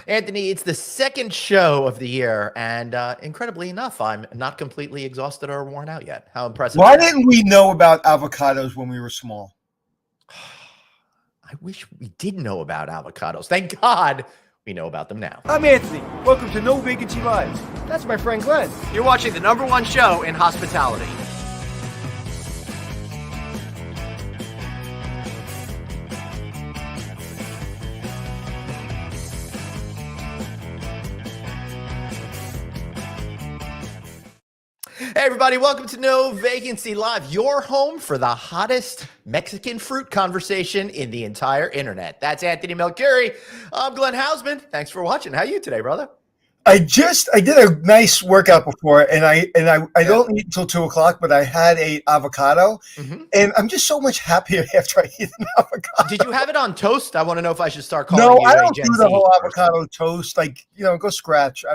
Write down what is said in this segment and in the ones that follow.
Anthony, it's the second show of the year, and incredibly enough, I'm not completely exhausted or worn out yet. How impressive Why is that? didn't we know about avocados when we were small? I wish we did know about avocados. Thank God we know about them now. I'm Anthony. Welcome to No Vacancy Live. That's my friend Glenn. You're watching the #1 show in hospitality. Hey everybody, welcome to No Vacancy Live, your home for the hottest Mexican fruit conversation in the entire internet. That's Anthony Melchiori. I'm Glenn Hausman. Thanks for watching. How are you today, brother? I did a nice workout before, and I don't eat until 2:00, but I had a avocado, and I'm just so much happier after I eat an avocado. Did you have it on toast? I want to know if I should start calling No, you I a don't Gen do Z the whole person. avocado toast. Go scratch.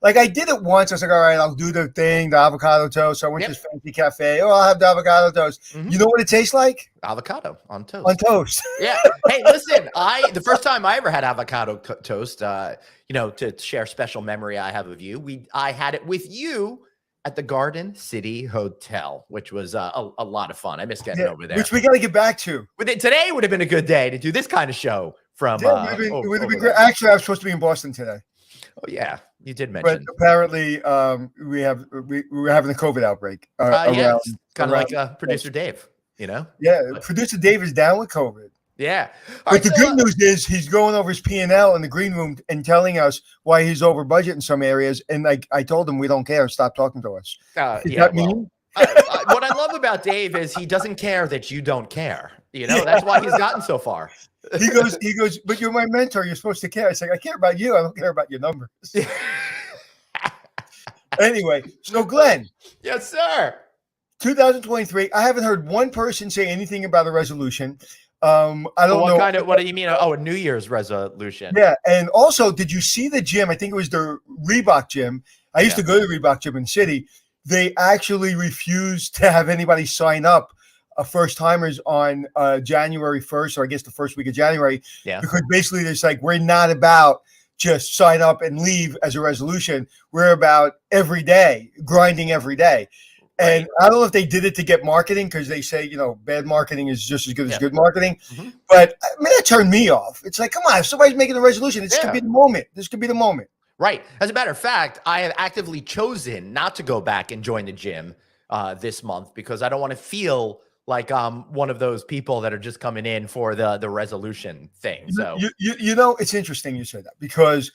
I did it once. I was like, all right, I'll do the thing, the avocado toast. So I went to this fancy cafe. Oh, I'll have the avocado toast. You know what it tastes like? Avocado on toast. On toast. Yeah. Hey, listen, the first time I ever had avocado toast, to share a special memory I have of you, I had it with you at the Garden City Hotel, which was a lot of fun. I miss getting over there. Which we got to get back to. Today would have been a good day to do this kind of show from. It would have been great. Actually, I was supposed to be in Boston today. Oh yeah, you did mention. But apparently, we were having a COVID outbreak. Yeah, kind of like producer Dave. Yeah, producer Dave is down with COVID. Yeah, but the good news is he's going over his P&L in the green room and telling us why he's over budget in some areas. And I told him we don't care. Stop talking to us. Is that mean? What I love about Dave is he doesn't care that you don't care. That's why he's gotten so far. He goes, but you're my mentor. You're supposed to care. I say, I care about you. I don't care about your numbers. Anyway, so Glenn. Yes, sir. 2023. I haven't heard one person say anything about a resolution. I don't know. What do you mean? Oh, a New Year's resolution. Yeah. And also, did you see the gym? I think it was the Reebok gym. I used to go to the Reebok gym in the city. They actually refused to have anybody sign up. First timers on January 1st, or I guess the first week of January, because basically it's like we're not about just sign up and leave as a resolution. We're about every day, grinding every day. And I don't know if they did it to get marketing because they say, bad marketing is just as good as good marketing. But I mean, that turned me off. It's like, come on, if somebody's making a resolution, this could be the moment. This could be the moment. Right. As a matter of fact, I have actively chosen not to go back and join the gym this month because I don't want to feel like one of those people that are just coming in for the resolution thing. So it's interesting you said that because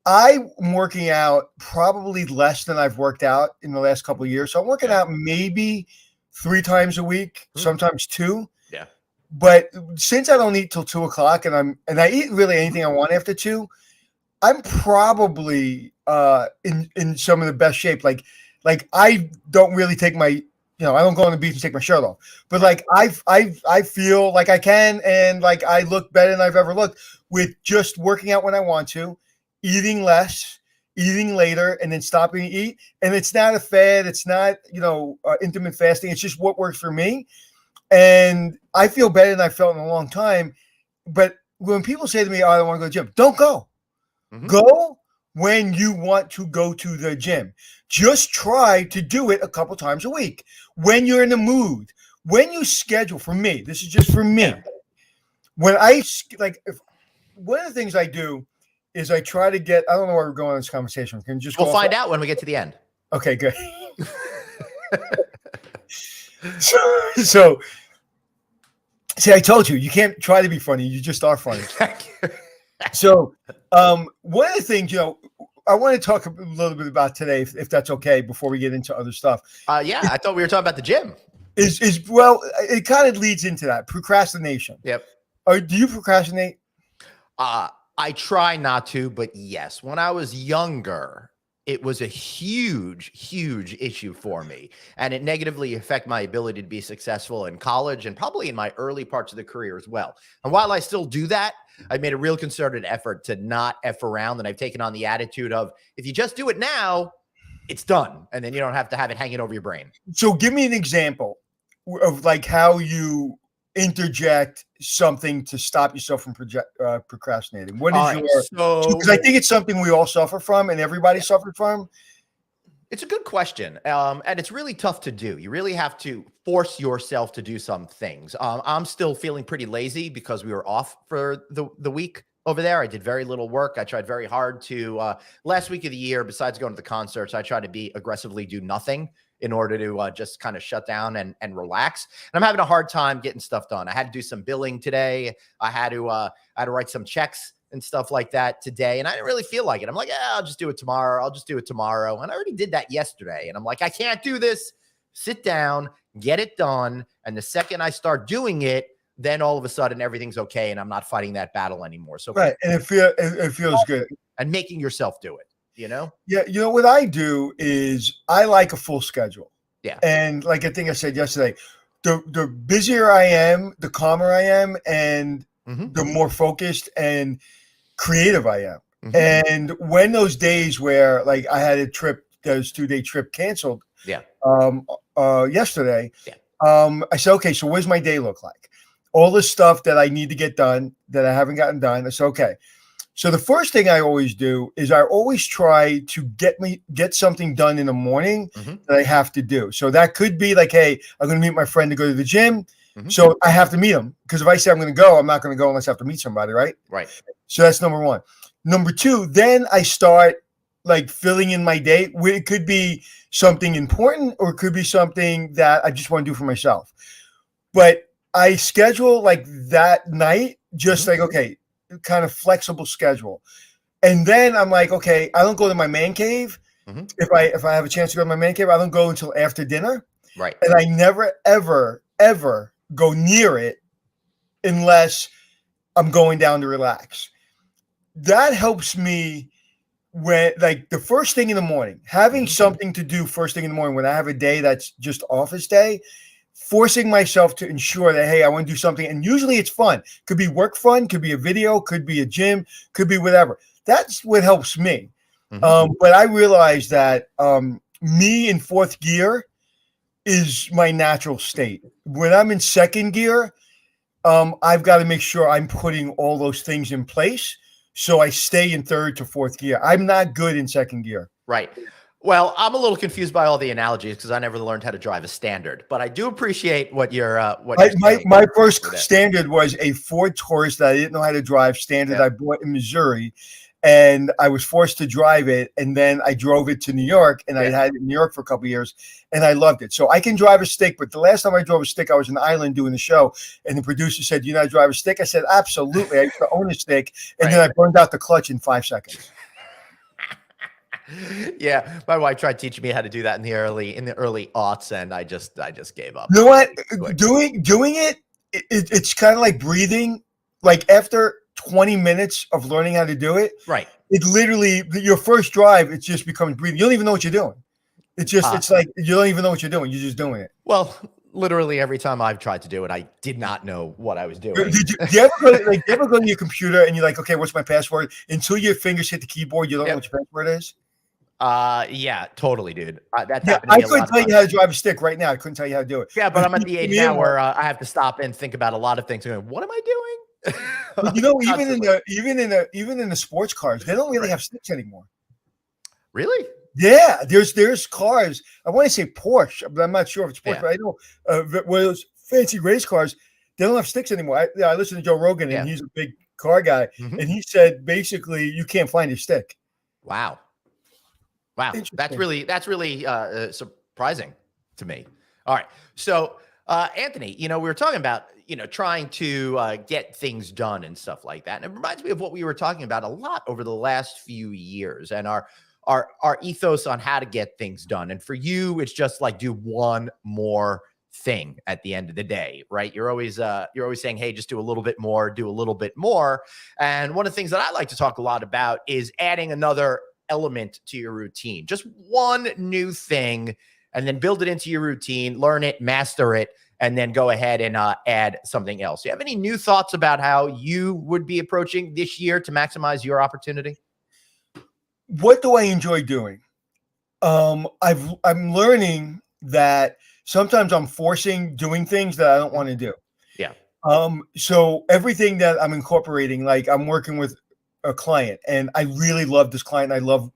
I'm working out probably less than I've worked out in the last couple of years. So I'm working out maybe 3 times a week, sometimes 2. Yeah. But since I don't eat till 2:00 and I eat really anything I want after 2, I'm probably in some of the best shape. Like I don't really take my I don't go on the beach and take my shirt off, but like I feel like I can, and like I look better than I've ever looked with just working out when I want to, eating less, eating later, and then stopping to eat. And it's not a fad. It's not, intermittent fasting. It's just what works for me. And I feel better than I felt in a long time. But when people say to me, oh, I don't want to go to the gym, don't go. Go when you want to go to the gym. Just try to do it a couple times a week when you're in the mood. When you schedule, for me, this is just for me. When one of the things I do is I try to get. I don't know where we're going in this conversation. We'll find out when we get to the end. Okay, good. So, see, I told you can't try to be funny. You just are funny. So, one of the things, I want to talk a little bit about today, if that's okay, before we get into other stuff. Yeah, I thought we were talking about the gym. It kind of leads into that procrastination. Yep. Do you procrastinate? I try not to, but yes, when I was younger, it was a huge, huge issue for me, and it negatively affected my ability to be successful in college and probably in my early parts of the career as well. And while I still do that, I've made a real concerted effort to not F around, and I've taken on the attitude of, if you just do it now, it's done, and then you don't have to have it hanging over your brain. So give me an example of like how you interject something to stop yourself from procrastinating? What is All right, your? so Because I think it's something we all suffer from, and everybody suffers from. it's a good question, and it's really tough to do. You really have to force yourself to do some things. I'm still feeling pretty lazy because we were off for the week over there. I did very little work. I tried very hard to last week of the year. Besides going to the concerts, I tried to be aggressively do nothing in order to just kind of shut down and relax. And I'm having a hard time getting stuff done. I had to do some billing today. I had to write some checks and stuff like that today. And I didn't really feel like it. I'm like, yeah, I'll just do it tomorrow. I'll just do it tomorrow. And I already did that yesterday. And I'm like, I can't do this. Sit down, get it done. And the second I start doing it, then all of a sudden everything's okay. And I'm not fighting that battle anymore. So Right. And it feels good. And making yourself do it, you know? Yeah. You know, what I do is I like a full schedule. Yeah. And like I think I said yesterday, the busier I am, the calmer I am, and the more focused and creative I am. And when those days where like I had a trip, those 2-day trip canceled yesterday, I said, okay, so what does my day look like? All the stuff that I need to get done that I haven't gotten done. I said, okay. So the first thing I always do is I always try to get something done in the morning that I have to do. So that could be like, hey, I'm going to meet my friend to go to the gym. So I have to meet him, because if I say I'm going to go, I'm not going to go unless I have to meet somebody, right? Right. So that's number one. Number two, then I start like filling in my day. It could be something important, or it could be something that I just want to do for myself. But I schedule like that night, just like, okay, kind of flexible schedule. And then I'm like, okay, I don't go to my man cave. If I have a chance to go to my man cave, I don't go until after dinner. Right. And I never, ever, ever go near it unless I'm going down to relax. That helps me when, like, the first thing in the morning, having something to do first thing in the morning when I have a day that's just office day, forcing myself to ensure that, hey, I want to do something. And usually it's fun. Could be work fun, could be a video, could be a gym, could be whatever. That's what helps me. But I realize that me in fourth gear is my natural state. When I'm in second gear, I've got to make sure I'm putting all those things in place so I stay in third to fourth gear. I'm not good in second gear. Right. Well, I'm a little confused by all the analogies because I never learned how to drive a Standard, but I do appreciate what you're my first Standard was a Ford Taurus that I didn't know how to drive. Standard I bought in Missouri, and I was forced to drive it, and then I drove it to New York, and I had it in New York for a couple of years, and I loved it. So I can drive a stick, but the last time I drove a stick, I was in Ireland doing the show, and the producer said, "You know how to drive a stick?" I said, "Absolutely. I used to own a stick," and then I burned out the clutch in 5 seconds. Yeah, my wife tried teaching me how to do that in the early aughts, and I just gave up. You know what? Doing it's kind of like breathing. Like after 20 minutes of learning how to do it, right? It literally, your first drive, it just becomes breathing. You don't even know what you're doing. It's just it's like you don't even know what you're doing. You're just doing it. Well, literally every time I've tried to do it, I did not know what I was doing. Do you ever go to your computer and you're like, okay, what's my password? Until your fingers hit the keyboard, you don't know what your password is. Yeah, totally, dude. That's happened to I me couldn't tell you how to drive a stick right now. I couldn't tell you how to do it. Yeah, but I'm at the age now where I have to stop and think about a lot of things. Going, what am I doing? But even in the sports cars, they don't really have sticks anymore. Really? Yeah, there's cars. I want to say Porsche, but I'm not sure if it's Porsche. But I know those fancy race cars, they don't have sticks anymore. I listened to Joe Rogan, and he's a big car guy, and he said basically you can't find your stick. Wow. That's really surprising to me. All right. So, Anthony, we were talking about, trying to get things done and stuff like that. And it reminds me of what we were talking about a lot over the last few years and our ethos on how to get things done. And for you, it's just like do one more thing at the end of the day, right? You're always saying, hey, just do a little bit more, do a little bit more. And one of the things that I like to talk a lot about is adding another element to your routine, just one new thing, and then build it into your routine, learn it, master it, and then go ahead and add something else. Do you have any new thoughts about how you would be approaching this year to maximize your opportunity? What do I enjoy doing? I'm learning that sometimes I'm forcing doing things that I don't want to do. Yeah. So everything that I'm incorporating, like I'm working with a client and I really love this client. I love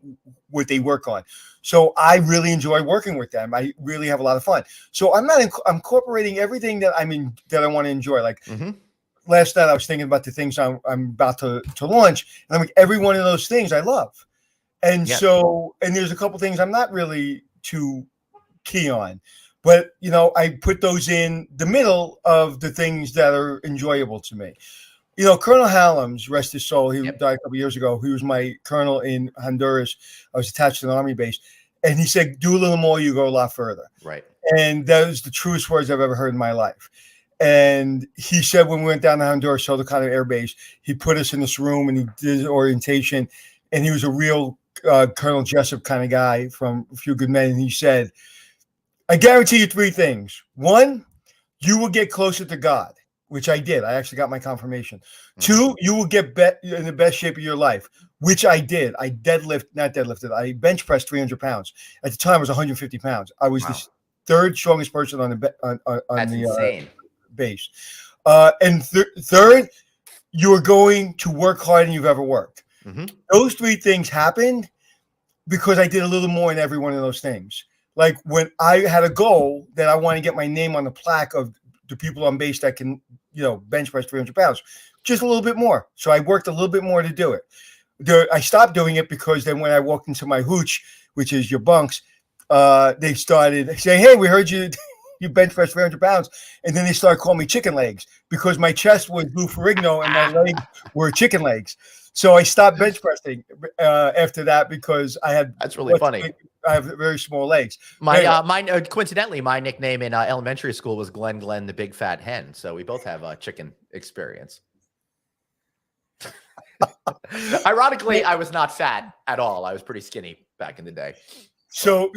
what they work on. So I really enjoy working with them. I really have a lot of fun. So I'm incorporating everything that that I want to enjoy. Like last night I was thinking about the things I'm about to launch. And I'm like, every one of those things I love. And so, and there's a couple things I'm not really too key on. But, I put those in the middle of the things that are enjoyable to me. Colonel Hallams, rest his soul, he died a couple years ago. He was my colonel in Honduras. I was attached to an army base. And he said, do a little more, you go a lot further. Right. And that was the truest words I've ever heard in my life. And he said when we went down to Honduras, Soldocado Air Base, he put us in this room and he did orientation. And he was a real Colonel Jessup kind of guy from A Few Good Men. And he said, I guarantee you three things. One, you will get closer to God, which I did. I actually got my confirmation. Two, you will get in the best shape of your life, which I did. I I bench pressed 300 pounds. At the time, I was 150 pounds. I was the third strongest person on the base. And third, you are going to work harder than you've ever worked. Those three things happened because I did a little more in every one of those things. Like when I had a goal that I want to get my name on the plaque of the people on base that can, bench press 300 pounds, just a little bit more. So I worked a little bit more to do it. I stopped doing it because then when I walked into my hooch, which is your bunks, they started saying, hey, we heard you bench press 300 pounds. And then they started calling me chicken legs because my chest was Lou Ferrigno and my legs were chicken legs. So I stopped bench pressing after that because I had. That's really funny. I have very small legs. Coincidentally, my nickname in elementary school was Glenn the Big Fat Hen. So we both have a chicken experience. Ironically, I was not fat at all. I was pretty skinny back in the day. So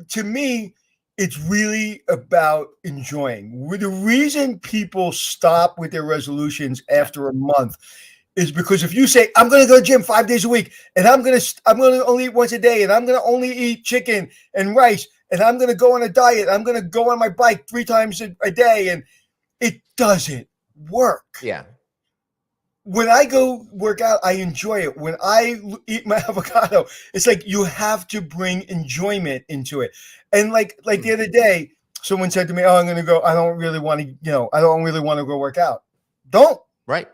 to me, it's really about enjoying. The reason people stop with their resolutions after a month is because if you say, I'm going to go to the gym 5 days a week and I'm going to only eat once a day and I'm going to only eat chicken and rice and I'm going to go on a diet, I'm going to go on my bike 3 times a day, and it doesn't work. Yeah. When I go work out, I enjoy it. When I eat my avocado, it's like you have to bring enjoyment into it. And like the other day, someone said to me, I'm going to go, I don't really want to go work out. Don't go work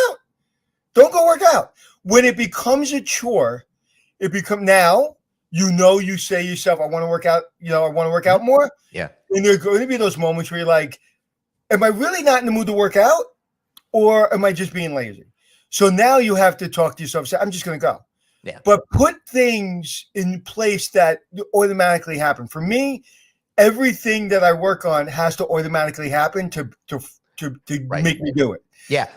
out. Don't go work out. When it becomes a chore, now, you say to yourself, I want to work out, I want to work out more. Yeah. And there are going to be those moments where you're like, am I really not in the mood to work out? Or am I just being lazy? So now you have to talk to yourself, say, I'm just going to go. Yeah. But put things in place that automatically happen. For me, everything that I work on has to automatically happen to make me do it. Yeah.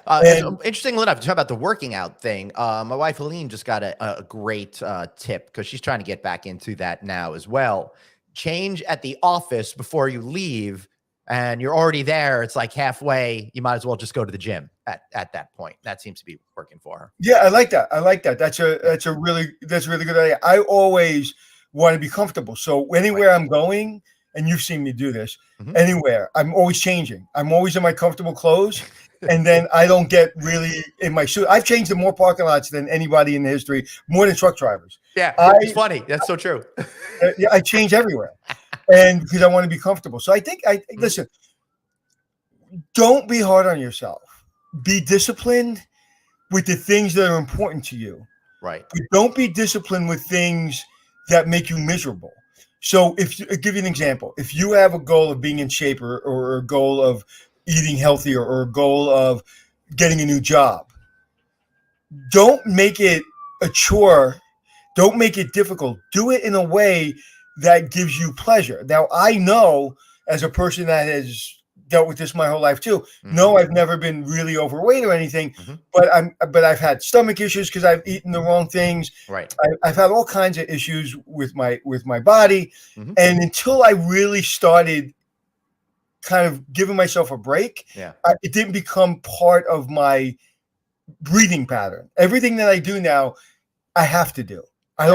Interestingly enough, to talk about the working out thing, my wife, Helene, just got a great tip because she's trying to get back into that now as well. Change at the office before you leave and you're already there. It's like halfway. You might as well just go to the gym at that point. That seems to be working for her. Yeah, I like that. That's a really good idea. I always want to be comfortable. So anywhere I'm going, and you've seen me do this, anywhere, I'm always changing. I'm always in my comfortable clothes. And then I don't get really in my suit. I've changed in more parking lots than anybody in history, more than truck drivers. Yeah, it's funny. That's so true. I change everywhere, and because I want to be comfortable. So I think listen. Don't be hard on yourself. Be disciplined with the things that are important to you. Right. But don't be disciplined with things that make you miserable. So I'll give you an example. If you have a goal of being in shape or a goal of eating healthier or a goal of getting a new job, don't make it a chore. Don't make it difficult. Do it in a way that gives you pleasure. Now, I know as a person that has dealt with this my whole life too. No, I've never been really overweight or anything, but I've had stomach issues because I've eaten the wrong things. Right. I've had all kinds of issues with my body. And until I really started kind of giving myself a break, it didn't become part of my breathing pattern. Everything that I do now, I have to do. I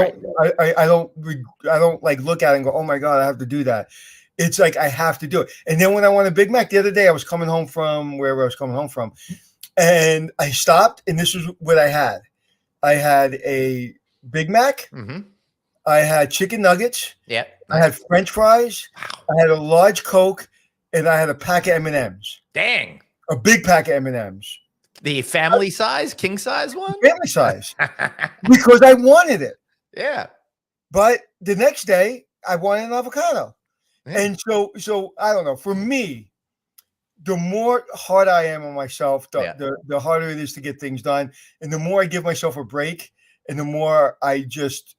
don't like look at it and go, oh my God, I have to do that. It's like I have to do it. And then when I want a Big Mac, the other day I was coming home from wherever I was coming home from, and I stopped, and this was what I had. I had a Big Mac. Mm-hmm. I had chicken nuggets. Yeah. I had French fries. Wow. I had a large Coke, and I had a pack of M&Ms. Dang. A big pack of M&Ms. The family size, king size one? Family size. Because I wanted it. Yeah. But the next day, I wanted an avocado. Yeah. And so I don't know. For me, the more hard I am on myself, the harder it is to get things done. And the more I give myself a break, and the more I just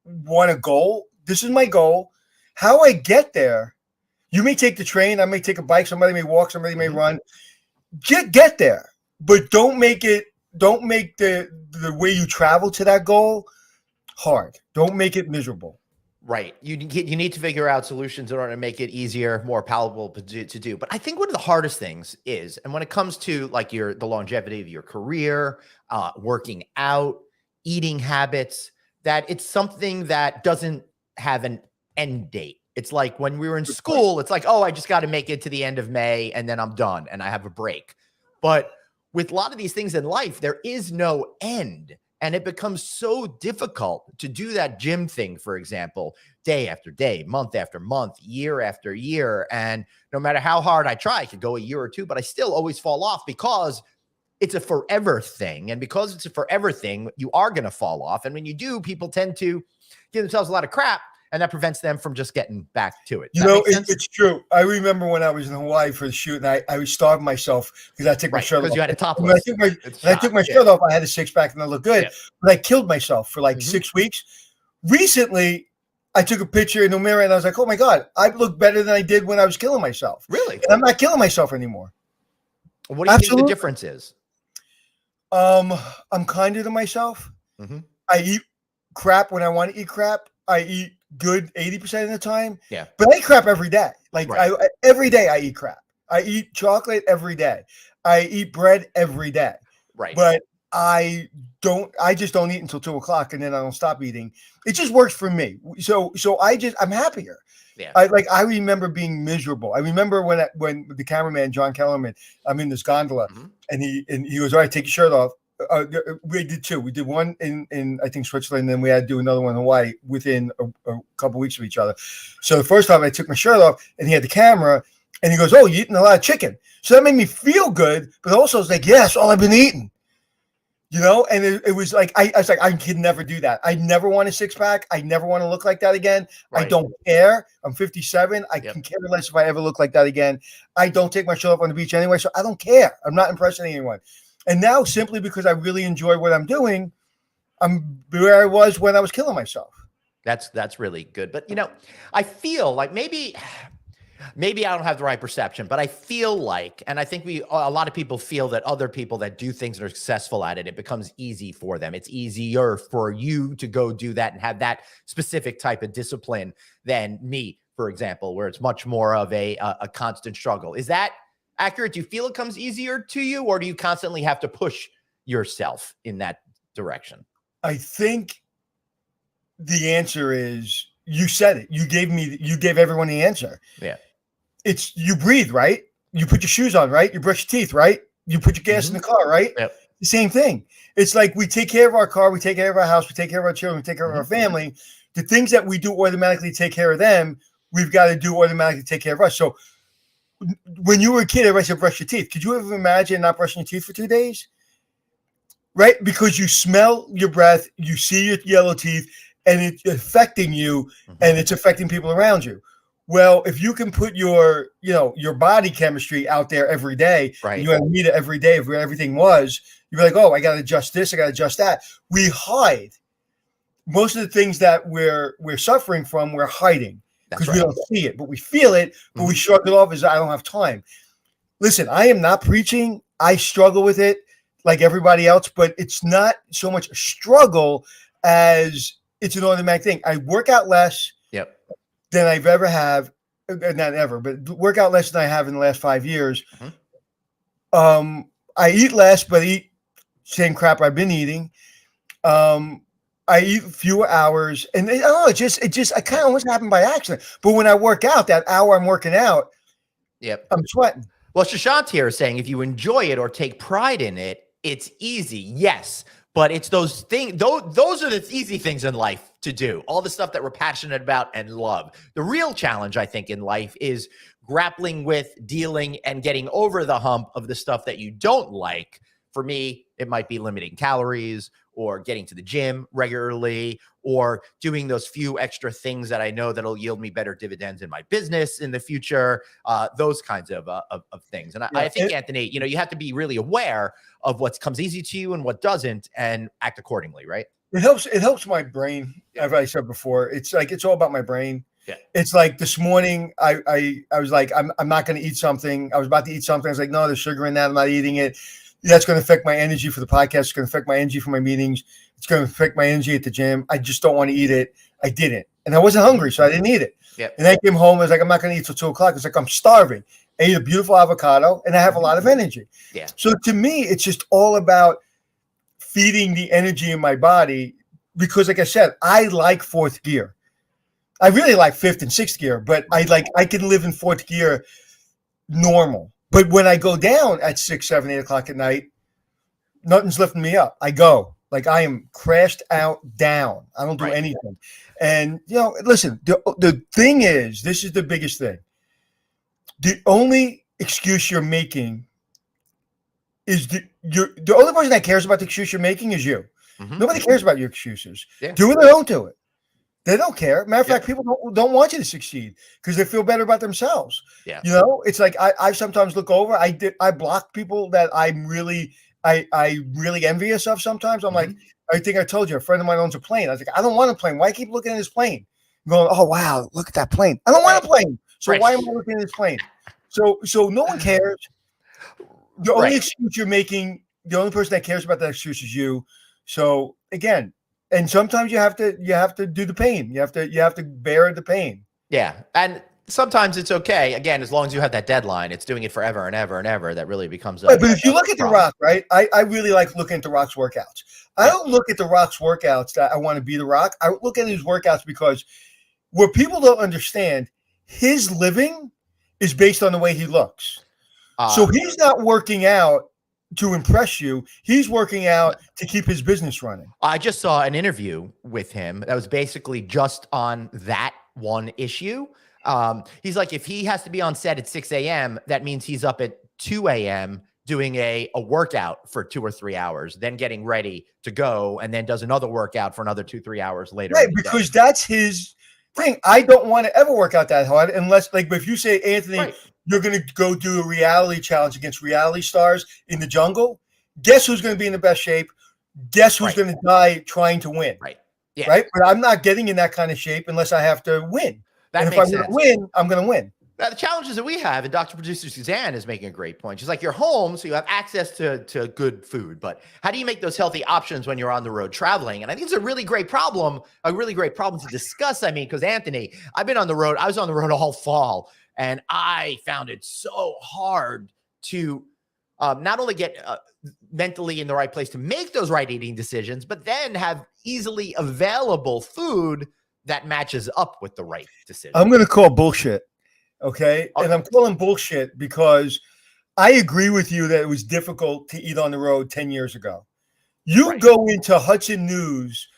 want a goal. This is my goal. How I get there, you may take the train, I may take a bike, somebody may walk, somebody may run. Get there. But don't make the way you travel to that goal hard. Don't make it miserable. Right. You need to figure out solutions in order to make it easier, more palatable to do. But I think one of the hardest things is, and when it comes to like the longevity of your career, working out, eating habits, that it's something that doesn't have an end date. It's like when we were in school, it's like, oh, I just got to make it to the end of May and then I'm done and I have a break. But with a lot of these things in life, there is no end. And it becomes so difficult to do that gym thing, for example, day after day, month after month, year after year. And no matter how hard I try, I could go a year or two, but I still always fall off because it's a forever thing. And because it's a forever thing, you are going to fall off. And when you do, people tend to give themselves a lot of crap, and that prevents them from just getting back to it. You know, it's true. I remember when I was in Hawaii for the shoot, and I was starving myself because I took my shirt off. Because you had a topless. When I took my shirt off, I had a six-pack and I looked good. Yeah. But I killed myself for like 6 weeks. Recently, I took a picture in the mirror, and I was like, oh, my God, I look better than I did when I was killing myself. Really? And I'm not killing myself anymore. What do you think the difference is? I'm kinder to myself. Mm-hmm. I eat crap when I want to eat crap. I eat good 80% of the time. Yeah. But I eat crap every day. Like every day I eat crap. I eat chocolate every day. I eat bread every day. Right. But I just don't eat until 2:00 and then I don't stop eating. It just works for me. So I'm happier. Yeah. I remember being miserable. I remember when the cameraman, John Kellerman, I'm in this gondola and he goes, all right, take your shirt off. We did two. We did one in I think Switzerland, and then we had to do another one in Hawaii within a couple of weeks of each other. So the first time I took my shirt off, and he had the camera, and he goes, "Oh, you're eating a lot of chicken." So that made me feel good, but also it's like, yeah, that's all I've been eating, you know. And it was like I was like, I can never do that. I never want a six-pack. I never want to look like that again. Right. I don't care. I'm 57. I can care less if I ever look like that again. I don't take my shirt off on the beach anyway, so I don't care. I'm not impressing anyone. And now, simply because I really enjoy what I'm doing, I'm where I was when I was killing myself. That's really good. But, you know, I feel like maybe I don't have the right perception, but I feel like, and I think a lot of people feel that other people that do things and are successful at it, it becomes easy for them. It's easier for you to go do that and have that specific type of discipline than me, for example, where it's much more of a constant struggle. Is that accurate? Do you feel it comes easier to you, or do you constantly have to push yourself in that direction? I think the answer is, you said it. You gave everyone the answer. Yeah. It's you breathe, right? You put your shoes on, right? You brush your teeth, right? You put your gas in the car, right? Yep. The same thing. It's like we take care of our car, we take care of our house, we take care of our children, we take care of our family. The things that we do automatically take care of them, we've got to do automatically take care of us. So when you were a kid, everybody said brush your teeth. Could you ever imagine not brushing your teeth for 2 days? Right? Because you smell your breath, you see your yellow teeth, and it's affecting you, and it's affecting people around you. Well, if you can put your body chemistry out there every day, right? You have to meet it every day of where everything was. You're like, oh, I got to adjust this, I got to adjust that. We hide most of the things that we're suffering from. We're hiding. Because we don't see it, but we feel it, but we shrug it off as I don't have time. Listen, I am not preaching. I struggle with it like everybody else, but it's not so much a struggle as it's an automatic thing. I work out less than I've ever have, not ever, but work out less than I have in the last 5 years. I eat less, but eat same crap I've been eating. I eat fewer hours, and I don't know, it kind of almost happened by accident. But when I work out, that hour I'm working out, Yep. I'm sweating. Well, Shashant here is saying if you enjoy it or take pride in it, it's easy. Yes. But it's those things, those are the easy things in life to do. All the stuff that we're passionate about and love. The real challenge, I think, in life is grappling with, dealing, and getting over the hump of the stuff that you don't like. For me, it might be limiting calories or getting to the gym regularly or doing those few extra things that I know that'll yield me better dividends in my business in the future, those kinds of things. And I think, Anthony, you have to be really aware of what comes easy to you and what doesn't and act accordingly, right? It helps my brain. As I said before, it's all about my brain. Yeah. It's like this morning, I was like, I'm not going to eat something. I was about to eat something. I was like, no, there's sugar in that. I'm not eating it. That's going to affect my energy for the podcast. It's going to affect my energy for my meetings. It's going to affect my energy at the gym. I just don't want to eat it. I didn't. And I wasn't hungry, so I didn't eat it. Yep. And I came home. I was like, I'm not going to eat till 2 o'clock. It's like, I'm starving. I ate a beautiful avocado, and I have a lot of energy. Yeah. So to me, it's just all about feeding the energy in my body because, like I said, I like fourth gear. I really like fifth and sixth gear, but I can live in fourth gear normal. But when I go down at 6, 7, 8 o'clock at night, nothing's lifting me up. I go like I am crashed out down. I don't do anything. And, listen, the thing is, this is the biggest thing. The only excuse you're making is the only person that cares about the excuse you're making is you. Mm-hmm. Nobody cares about your excuses. Yeah. Do it or don't do it. They don't care. Matter of fact, people don't want you to succeed because they feel better about themselves. Yeah. It's like I sometimes look over. I block people that I'm really envious of sometimes. I'm like, I think I told you, a friend of mine owns a plane. I was like, I don't want a plane. Why keep looking at this plane? I'm going, oh wow, look at that plane. I don't want a plane. So why am I looking at this plane? So no one cares. The only excuse you're making, the only person that cares about that excuse is you. So again, and sometimes you have to do the pain. You have to bear the pain. Yeah. And sometimes it's okay. Again, as long as you have that deadline, it's doing it forever and ever and ever that really becomes but if you look at The Rock, right? I really like looking at The Rock's workouts. I don't look at The Rock's workouts that I want to be The Rock. I look at his workouts because what people don't understand, his living is based on the way he looks. So he's not working out to impress you. He's working out to keep his business running. I just saw an interview with him that was basically just on that one issue. He's like, if he has to be on set at 6 a.m., that means he's up at 2 a.m. doing a workout for 2 or 3 hours, then getting ready to go, and then does another workout for another 2-3 hours later. Right, because that's his thing. I don't want to ever work out that hard unless, like, if you say, Anthony, you're going to go do a reality challenge against reality stars in the jungle, guess who's going to be in the best shape? Guess who's going to die trying to win? Right. Yeah. Right. But I'm not getting in that kind of shape unless I have to win. And if I'm going to win, I'm going to win. Now, the challenges that we have, and Dr. Producer Suzanne is making a great point. She's like, you're home, so you have access to good food. But how do you make those healthy options when you're on the road traveling? And I think it's a really great problem to discuss. I mean, because Anthony, I've been on the road. I was on the road all fall, and I found it so hard to not only get mentally in the right place to make those right eating decisions, but then have easily available food that matches up with the right decision. I'm going to call bullshit. Okay. And I'm calling bullshit because I agree with you that it was difficult to eat on the road 10 years ago. You go into Hudson News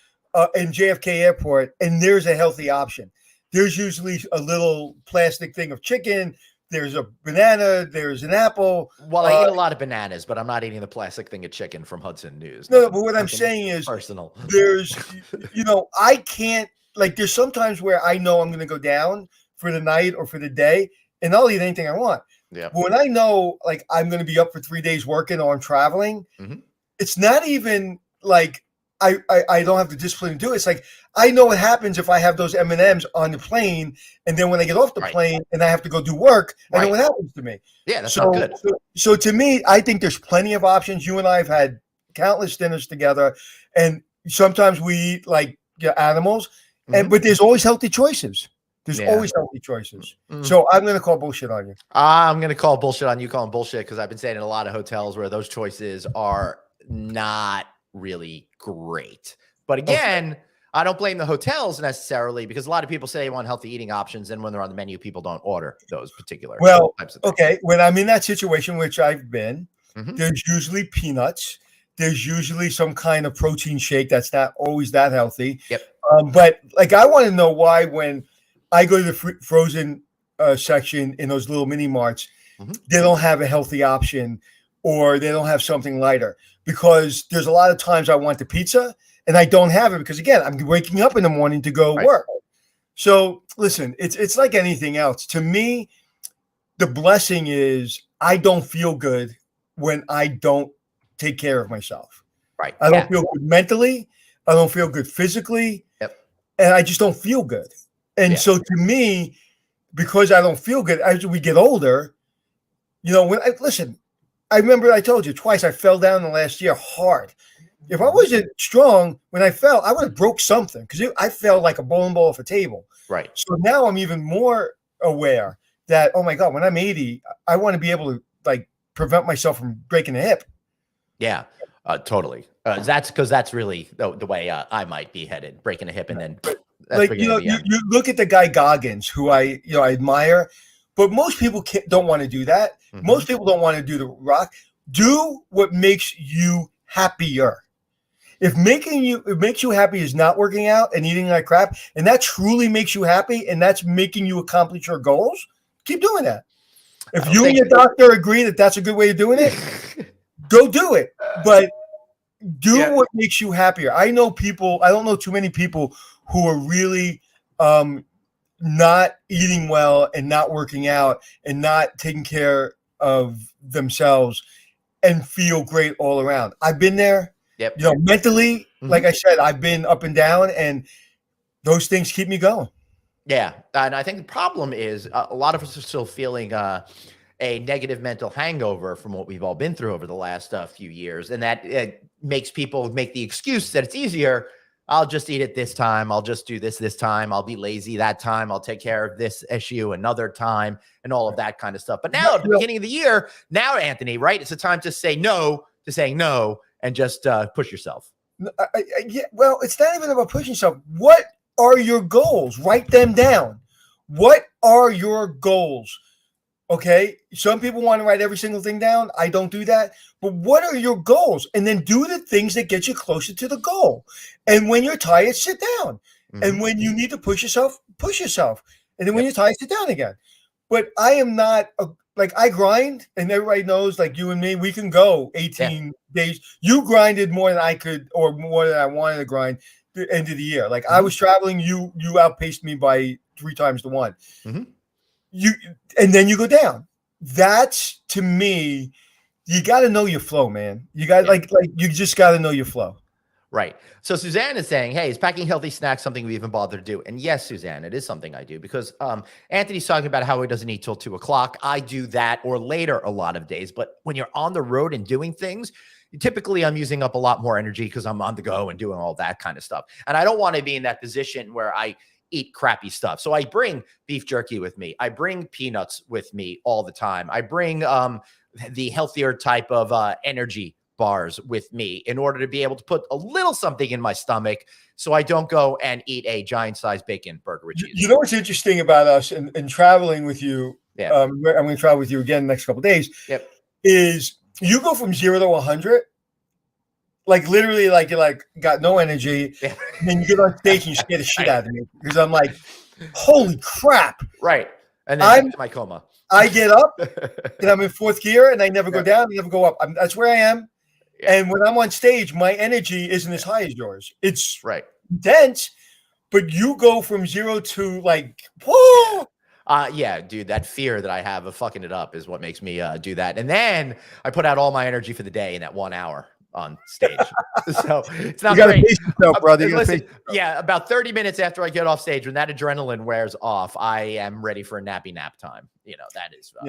in JFK Airport, and there's a healthy option. There's usually a little plastic thing of chicken. There's a banana. There's an apple. Well, I eat a lot of bananas, but I'm not eating the plastic thing of chicken from Hudson News. No, but what I'm saying is personal. There's, I can't, like, there's sometimes where I know I'm going to go down for the night or for the day, and I'll eat anything I want. Yeah. But when I know, like, I'm going to be up for 3 days working or I'm traveling, it's not even like I don't have the discipline to do it. It's like I know what happens if I have those M&Ms on the plane, and then when I get off the plane and I have to go do work, I know what happens to me. Yeah, that's not good. So to me, I think there's plenty of options. You and I have had countless dinners together, and sometimes we eat like animals, but there's always healthy choices. There's always healthy choices. So I'm going to call bullshit on you. I'm going to call bullshit on you calling bullshit because I've been staying in a lot of hotels where those choices are not really great. But again, I don't blame the hotels necessarily, because a lot of people say they want healthy eating options, and when they're on the menu, people don't order those particular types of things. Okay, when I'm in that situation, which I've been, Mhm. there's usually peanuts. There's usually some kind of protein shake that's not always that healthy. Yep. But like, I want to know why when I go to the frozen section in those little mini marts, Mhm. they don't have a healthy option, or they don't have something lighter, because there's a lot of times I want the pizza and I don't have it because, again, I'm waking up in the morning to go Right. work. So listen, it's like anything else. To me, the blessing is I don't feel good when I don't take care of myself. Right. I don't feel good mentally. I don't feel good physically. Yep. And I just don't feel good. And Yeah. so to me, because I don't feel good, as we get older, when I remember I told you twice I fell down the last year hard. If I wasn't strong when I fell, I would have broke something, because I fell like a bowling ball off a table. Right. So now I'm even more aware that, oh my God, when I'm 80, I want to be able to like prevent myself from breaking a hip. Yeah, totally. That's really the way I might be headed, breaking a hip and then that's Like, beginning of the end. you look at the guy Goggins, who I admire, but most people don't want to do that. Mhm. Most people don't want to do the rock. Do what makes you happier. If it makes you happy is not working out and eating like crap, and that truly makes you happy, and that's making you accomplish your goals, keep doing that. If you and your doctor agree that that's a good way of doing it, go do it. But do what makes you happier. I don't know too many people who are really not eating well and not working out and not taking care of themselves and feel great all around. I've been there. Yep. Mentally, like I said, I've been up and down, and those things keep me going. Yeah. And I think the problem is a lot of us are still feeling a negative mental hangover from what we've all been through over the last few years. And that makes people make the excuse that it's easier. I'll just eat it this time. I'll just do this time. I'll be lazy that time. I'll take care of this issue another time, and all of that kind of stuff. But now at the beginning of the year, Anthony, right? It's a time to say no to saying no and just push yourself. Yeah, well, it's not even about pushing yourself. What are your goals? Write them down. What are your goals? Okay. Some people want to write every single thing down. I don't do that. But what are your goals? And then do the things that get you closer to the goal. And when you're tired, sit down. Mm-hmm. And when you need to push yourself, push yourself. And then when you're tired, sit down again. But I am not I grind, and everybody knows, like you and me, we can go 18 days. You grinded more than I could, or more than I wanted to grind the end of the year. Like I was traveling, you outpaced me by 3 times to 1. Mm-hmm. And then you go down. That's, to me, you got to know your flow, man. You got you just got to know your flow. Right. So Suzanne is saying, hey, is packing healthy snacks something we even bother to do? And yes, Suzanne, it is something I do, because Anthony's talking about how he doesn't eat till 2:00. I do that or later a lot of days. But when you're on the road and doing things, typically I'm using up a lot more energy because I'm on the go and doing all that kind of stuff. And I don't want to be in that position where I eat crappy stuff. So I bring beef jerky with me. I bring peanuts with me all the time. I bring the healthier type of energy bars with me in order to be able to put a little something in my stomach so I don't go and eat a giant sized bacon burger with cheese. You know what's interesting about us and traveling with you? Yeah. I'm going to travel with you again the next couple of days. Yep. Is you go from 0 to 100, like literally, like you're like got no energy, and then you get on stage and you scare the shit out of me, because I'm like, holy crap! Right, and then I'm my coma. I get up and I'm in 4th gear, and I never go down, I never go up. That's where I am. Yeah. And when I'm on stage, my energy isn't as high as yours. It's intense, but you go from 0 to like, whoa. Yeah, dude, that fear that I have of fucking it up is what makes me do that. And then I put out all my energy for the day in that 1 hour on stage. So it's not great. Pace yourself, brother. Listen, about 30 minutes after I get off stage, when that adrenaline wears off, I am ready for a nappy nap time. That is for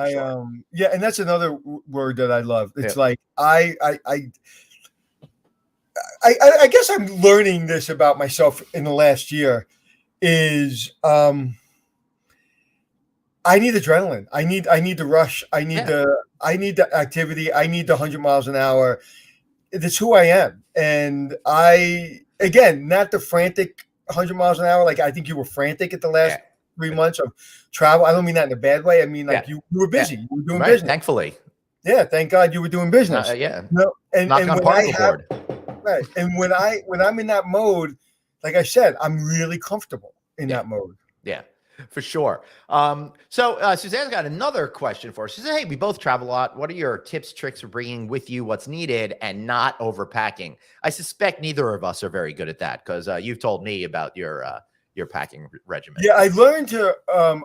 sure. And that's another word that I love. It's like I guess I'm learning this about myself in the last year is I need adrenaline. I need the rush. I need the activity. I need the 100 miles an hour. That's who I am. And I again, not the frantic 100 miles an hour. Like I think you were frantic at the last 3 months of travel. I don't mean that in a bad way. I mean like you were busy. You were doing Right, business. thankfully. Yeah, thank God you were doing business. Yeah. No, and Knock on when particle board. right, and when I'm in that mode, like I said, I'm really comfortable in that mode. Yeah, for sure. So Suzanne's got another question for us. She said, hey, we both travel a lot. What are your tips, tricks for bringing with you what's needed and not overpacking? I suspect neither of us are very good at that because you've told me about your packing regimen. Yeah, I learned to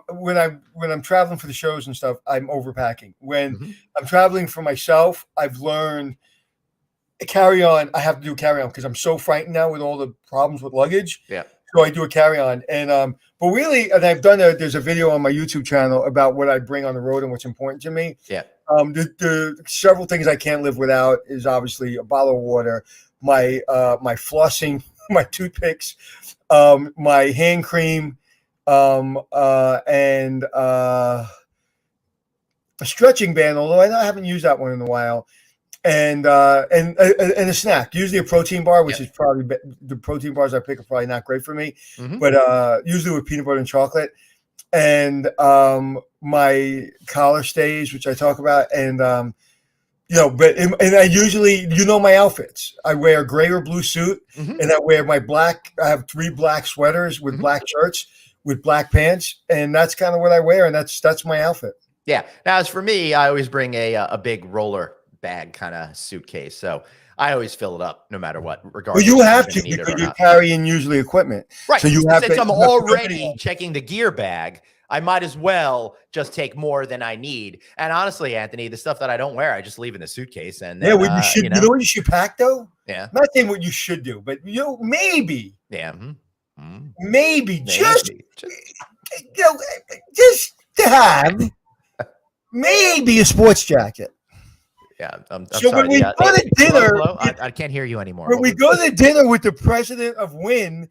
when I'm traveling for the shows and stuff, I'm overpacking. When I'm traveling for myself, I've learned carry on. I have to do carry on because I'm so frightened now with all the problems with luggage. Yeah. So I do a carry on, and but really, and I've done there's a video on my YouTube channel about what I bring on the road and what's important to me. Yeah. The several things I can't live without is obviously a bottle of water, my flossing, my toothpicks, my hand cream, and a stretching band. Although I haven't used that one in a while. And a snack, usually a protein bar, which is probably the protein bars I pick are probably not great for me, but usually with peanut butter and chocolate, and my collar stays, which I talk about, and and I usually, my outfits. I wear a gray or blue suit, and I wear my black. I have 3 black sweaters with black shirts with black pants, and that's kind of what I wear, and that's my outfit. Yeah. Now, as for me, I always bring a big roller bag kind of suitcase, so I always fill it up no matter what. Regardless, well, you have to because you're carrying usually equipment, right? So you have since to. I'm already checking the gear bag, I might as well just take more than I need. And honestly, Anthony, the stuff that I don't wear, I just leave in the suitcase. And then, what you should, you know what you should pack though? Yeah, I'm not saying what you should do, but maybe, maybe just to have maybe a sports jacket. Yeah, I'm so sorry. When we go to dinner, I can't hear you anymore. When we go to dinner with the president of Wynn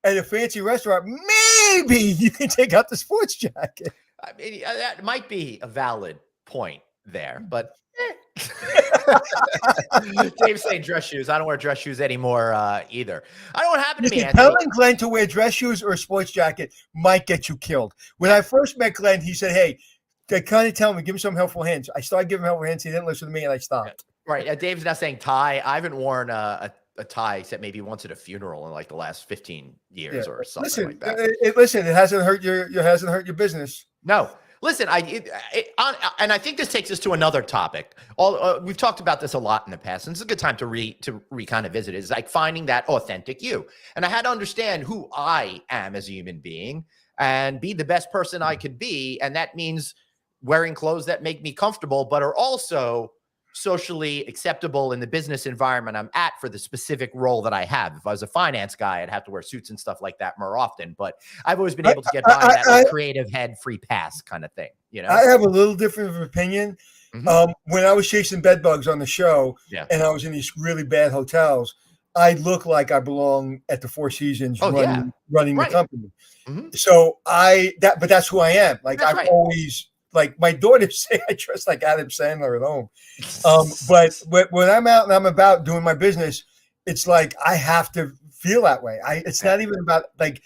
at a fancy restaurant, maybe you can take out the sports jacket. I mean, that might be a valid point there, but Dave's saying dress shoes. I don't wear dress shoes anymore either. I don't happen to me. Telling Glenn to wear dress shoes or a sports jacket might get you killed. When I first met Glenn, he said, "Hey, they kind of tell me, give me some helpful hints." I started giving him helpful hints. He didn't listen to me, and I stopped. Right. Dave's now saying tie. I haven't worn a tie except maybe once at a funeral in like the last 15 years or something like that. It hasn't hurt your business. No. Listen, and I think this takes us to another topic. We've talked about this a lot in the past, and it's a good time to kind of visit. It's like finding that authentic you. And I had to understand who I am as a human being and be the best person I could be. And that means wearing clothes that make me comfortable, but are also socially acceptable in the business environment I'm at for the specific role that I have. If I was a finance guy, I'd have to wear suits and stuff like that more often, but I've always been able to get by that like creative head free pass kind of thing. You know, I have a little different of opinion. When I was chasing bed bugs on the show and I was in these really bad hotels, I look like I belong at the Four Seasons running the company. So but that's who I am. Like I've always, like my daughters say I dress like Adam Sandler at home. But when I'm out and I'm about doing my business, it's like I have to feel that way. It's not even about like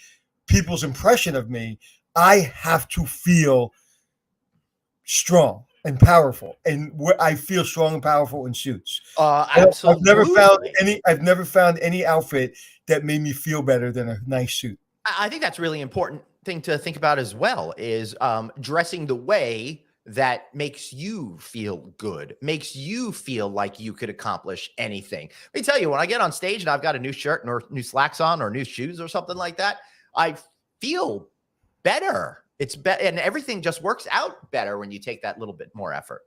people's impression of me. I have to feel strong and powerful, and I feel strong and powerful in suits. Absolutely. I've never found any outfit that made me feel better than a nice suit. I think that's really important thing to think about as well is dressing the way that makes you feel good, makes you feel like you could accomplish anything. Let me tell you, when I get on stage and I've got a new shirt or new slacks on or new shoes or something like that, I feel better. It's better, and everything just works out better when you take that little bit more effort.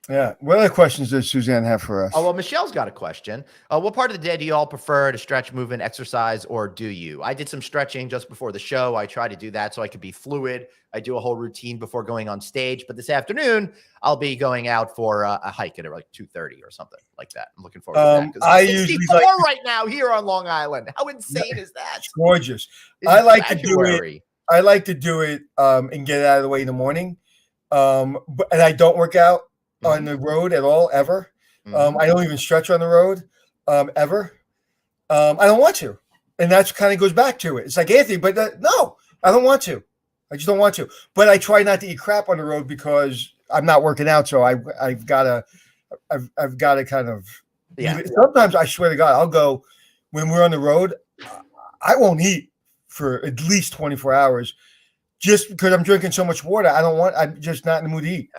Yeah. What other questions does Suzanne have for us? Oh, well, Michelle's got a question. What part of the day do you all prefer to stretch, move, and exercise, or do you? I did some stretching just before the show. I try to do that so I could be fluid. I do a whole routine before going on stage. But this afternoon, I'll be going out for a hike at like 2:30 or something like that. I'm looking forward to that. I it's usually 64 right now here on Long Island. How insane is that? It's gorgeous. I like to do it and get it out of the way in the morning. And I don't work out on the road at all, ever. I don't even stretch on the road, ever. I don't want to. And that's kind of goes back to it. It's like, Anthony, but no, I don't want to. I just don't want to. But I try not to eat crap on the road because I'm not working out. So I've got to kind of. Yeah. Sometimes I swear to God, I'll go when we're on the road. I won't eat for at least 24 hours just because I'm drinking so much water. I'm just not in the mood to eat.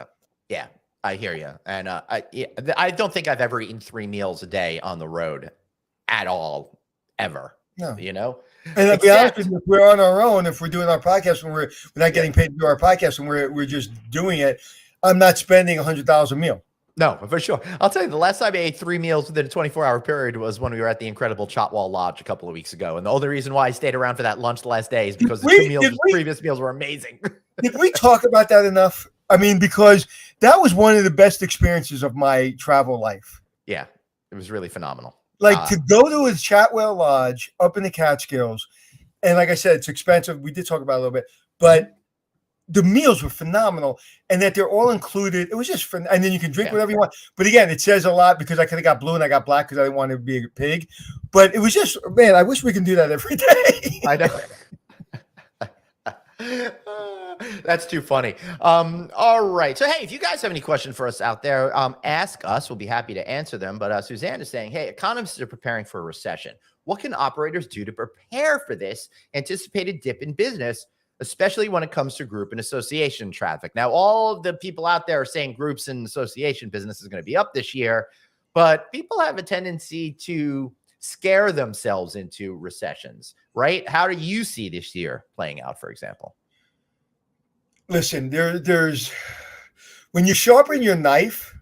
Yeah, I hear you. And I don't think I've ever eaten 3 meals a day on the road at all, ever. No. You know? And to be honest with you, if we're on our own, if we're doing our podcast when we're not getting paid to do our podcast and we're just doing it, I'm not spending $100 a meal. No, for sure. I'll tell you, the last time I ate 3 meals within a 24-hour period was when we were at the incredible Chotwall Lodge a couple of weeks ago. And the only reason why I stayed around for that lunch the last day is because the previous meals were amazing. Did we talk about that enough? I mean, because that was one of the best experiences of my travel life. Yeah, it was really phenomenal. Like to go to a Chatwell Lodge up in the Catskills. And like I said, it's expensive. We did talk about it a little bit, but the meals were phenomenal, and that they're all included. It was just fun. And then you can drink whatever you want. But again, it says a lot because I could have got blue and I got black because I didn't want to be a pig. But it was just, man, I wish we can do that every day. I know. That's too funny. All right. So, hey, if you guys have any questions for us out there, ask us. We'll be happy to answer them. But Suzanne is saying, hey, economists are preparing for a recession. What can operators do to prepare for this anticipated dip in business, especially when it comes to group and association traffic? Now, all of the people out there are saying groups and association business is going to be up this year, but people have a tendency to scare themselves into recessions, right? How do you see this year playing out, for example? Listen, there's when you sharpen your knife,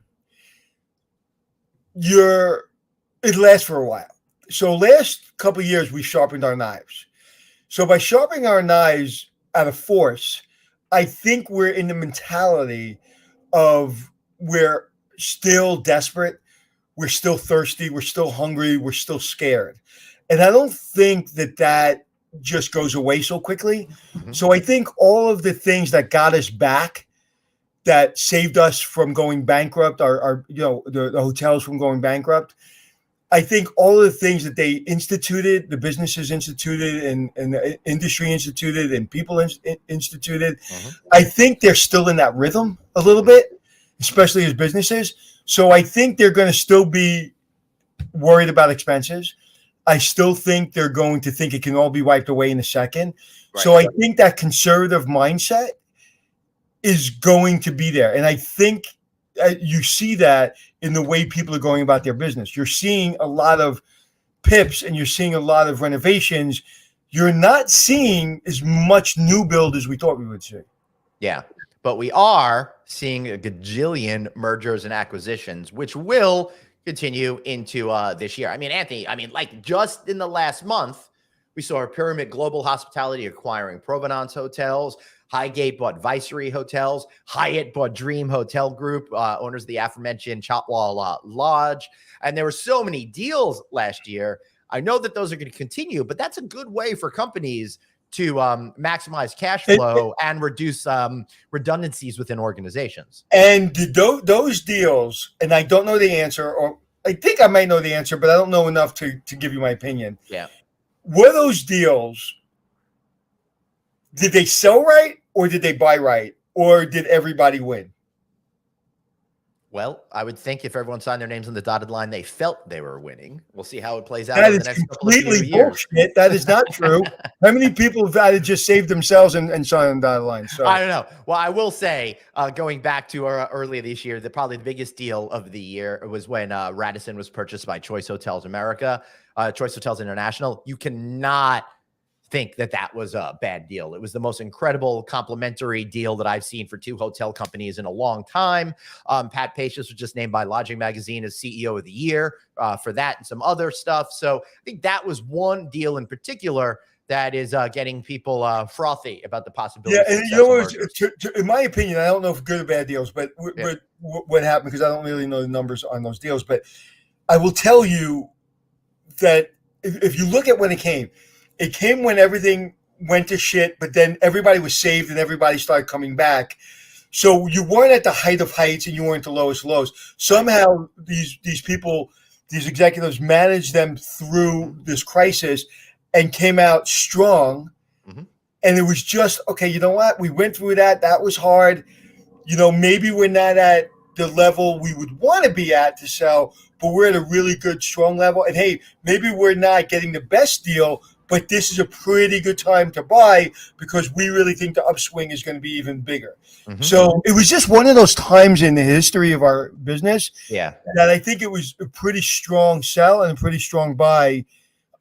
it lasts for a while. So last couple of years, we sharpened our knives. So by sharpening our knives out of force, I think we're in the mentality of we're still desperate, we're still thirsty, we're still hungry, we're still scared. And I don't think that just goes away so quickly. Mm-hmm. So I think all of the things that got us back, that saved us from going bankrupt, the hotels from going bankrupt, I think all of the things that they instituted, the businesses instituted and the industry instituted and people instituted, I think they're still in that rhythm a little bit, especially as businesses. So I think they're going to still be worried about expenses. I still think they're going to think it can all be wiped away in a second. Right. So I think that conservative mindset is going to be there. And I think you see that in the way people are going about their business. You're seeing a lot of PIPs and you're seeing a lot of renovations. You're not seeing as much new build as we thought we would see. Yeah, but we are seeing a gajillion mergers and acquisitions, which will continue into this year. I mean, Anthony, like just in the last month, we saw Pyramid Global Hospitality acquiring Provenance Hotels. Highgate bought Viceroy Hotels. Hyatt bought Dream Hotel Group, owners of the aforementioned Chotwall Lodge. And there were so many deals last year. I know that those are going to continue, but that's a good way for companies to maximize cash flow and reduce redundancies within organizations. And those deals, and I don't know the answer, or I think I might know the answer, but I don't know enough to give you my opinion. Yeah. Were those deals, did they sell right or did they buy right? Or did everybody win? Well, I would think if everyone signed their names on the dotted line, they felt they were winning. We'll see how it plays out over the next couple of years. Bullshit. That is not true. How many people have had to just save themselves and sign on the dotted line? So I don't know. Well, I will say, going back to earlier this year, probably the biggest deal of the year was when Radisson was purchased by Choice Hotels Choice Hotels International. You cannot think that was a bad deal. It was the most incredible complimentary deal that I've seen for two hotel companies in a long time. Pat Pacious was just named by Lodging Magazine as CEO of the year for that and some other stuff. So I think that was one deal in particular that is getting people frothy about the possibility. Yeah, and you know, in my opinion, I don't know if good or bad deals, but what happened, because I don't really know the numbers on those deals, but I will tell you that if you look at when it came when everything went to shit, but then everybody was saved and everybody started coming back. So you weren't at the height of heights and you weren't the lowest lows. Somehow these people, these executives managed them through this crisis and came out strong. Mhm. And it was just, okay, you know what? We went through that. That was hard. Maybe we're not at the level we would want to be at to sell, but we're at a really good, strong level. And hey, maybe we're not getting the best deal, but this is a pretty good time to buy because we really think the upswing is going to be even bigger. Mhm. So it was just one of those times in the history of our business Yeah. that I think it was a pretty strong sell and a pretty strong buy.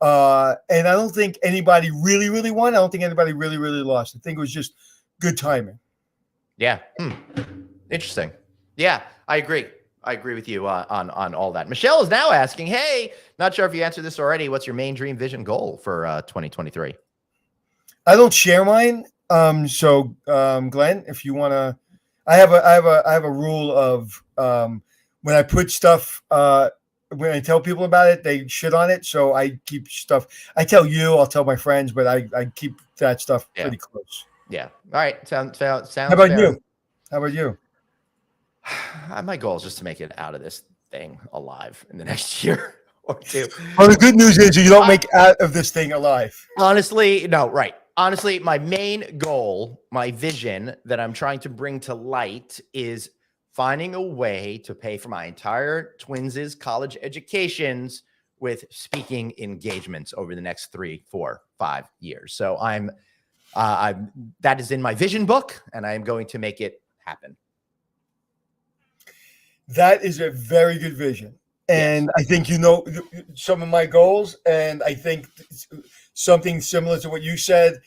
And I don't think anybody really, really won. I don't think anybody really, really lost. I think it was just good timing. Yeah. Interesting. Yeah, I agree. I agree with you on all that. Michelle is now asking, hey, not sure if you answered this already. What's your main dream vision goal for 2023? I don't share mine. So Glenn, if you want to, I have a rule of when I put stuff, when I tell people about it, they shit on it. So I keep stuff. I tell you, I'll tell my friends, but I keep that stuff pretty close. Yeah. All right. Sounds How about fair. you? How about you? My goal is just to make it out of this thing alive in the next year or two. Well, the good news is you don't make out of this thing alive. Honestly, no, right. Honestly, my main goal, my vision that I'm trying to bring to light is finding a way to pay for my entire twins' college educations with speaking engagements over the next 3, 4, 5 years. So that is in my vision book, and I am going to make it happen. That is a very good vision. And Yes. I think some of my goals, and I think something similar to what you said.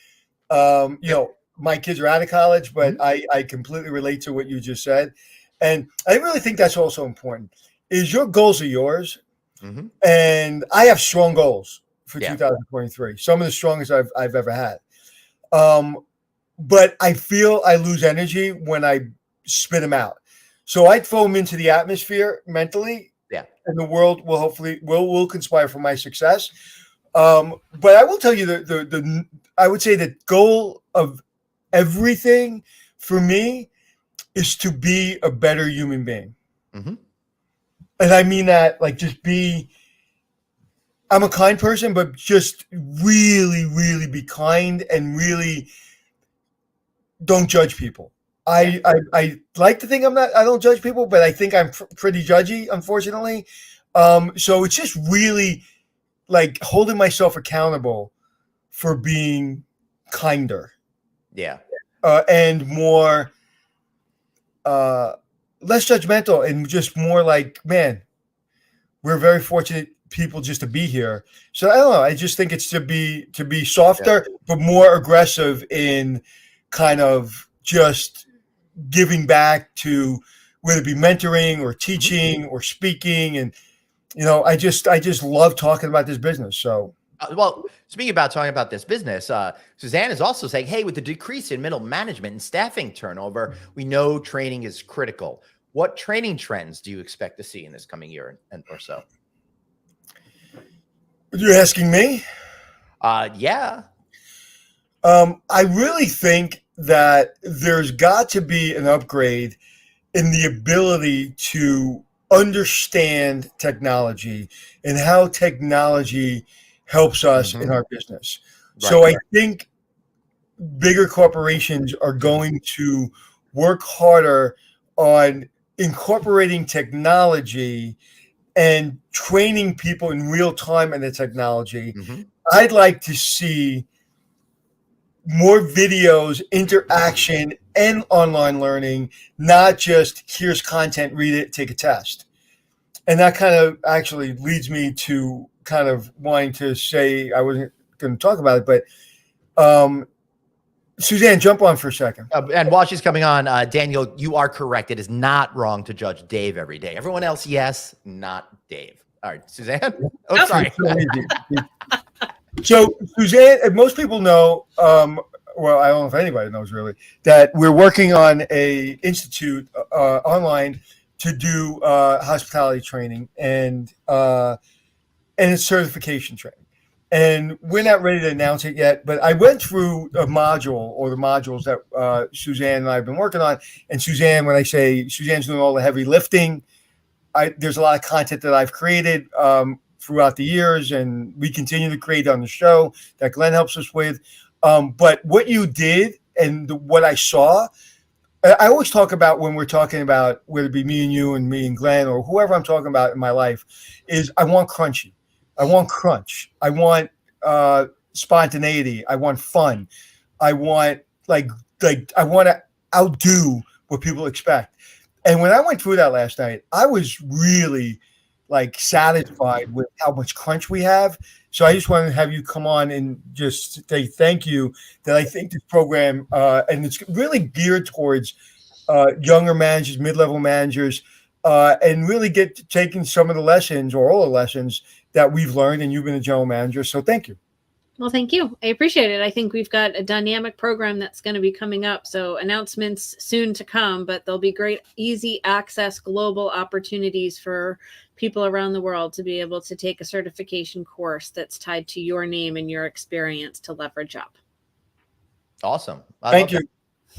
My kids are out of college, but I completely relate to what you just said. And I really think that's also important, is your goals are yours. Mhm. And I have strong goals for Yeah. 2023, some of the strongest I've ever had. But I feel I lose energy when I spit them out. So I throw them into the atmosphere mentally. Yeah. And the world will hopefully will conspire for my success. But I will tell you I would say the goal of everything for me is to be a better human being. Mhm. And I mean that like I'm a kind person, but just really, really be kind and really don't judge people. I like to think I don't judge people, but I think I'm pretty judgy, unfortunately. So it's just really like holding myself accountable for being kinder. Yeah. And more, less judgmental and just more like, man, we're very fortunate people just to be here. So I don't know. I just think it's to be softer, but more aggressive in kind of just giving back to whether it be mentoring or teaching or speaking. And, I just love talking about this business. So, Well, speaking about talking about this business, Suzanne is also saying, hey, with the decrease in middle management and staffing turnover, we know training is critical. What training trends do you expect to see in this coming year or so? you're asking me? Yeah. I really think that there's got to be an upgrade in the ability to understand technology and how technology helps us in our business. Right. So I think bigger corporations are going to work harder on incorporating technology and training people in real time in the technology. I'd like to see more videos, interaction, and online learning, not just here's content, read it, take a test. And that kind of actually leads me to kind of wanting to say, I wasn't going to talk about it, but Suzanne, jump on for a second. And while she's coming on, Daniel, you are correct. It is not wrong to judge Dave every day. Everyone else, yes, not Dave. All right, Suzanne. Oh, sorry. So Suzanne, and most people know, well, I don't know if anybody knows really, that we're working on a institute online to do hospitality training and it's certification training. And we're not ready to announce it yet, but I went through a module or the modules that Suzanne and I have been working on. And Suzanne, when I say Suzanne's doing all the heavy lifting, there's a lot of content that I've created throughout the years, and we continue to create on the show that Glenn helps us with. But what you did and what I saw, I always talk about when we're talking about whether it be me and you and me and Glenn or whoever I'm talking about in my life, is I want crunchy. I want crunch. I want spontaneity. I want fun. I want like I want to outdo what people expect. And when I went through that last night, I was really like satisfied with how much crunch we have. So I just wanted to have you come on and just say thank you. That I think this program, and it's really geared towards younger managers, mid-level managers, and really get taking some of the lessons or all the lessons that we've learned. And you've been a general manager, so thank you. Well, thank you. I appreciate it. I think we've got a dynamic program that's going to be coming up. So announcements soon to come, but there'll be great, easy access global opportunities for people around the world to be able to take a certification course that's tied to your name and your experience to leverage up. Awesome. Thank you.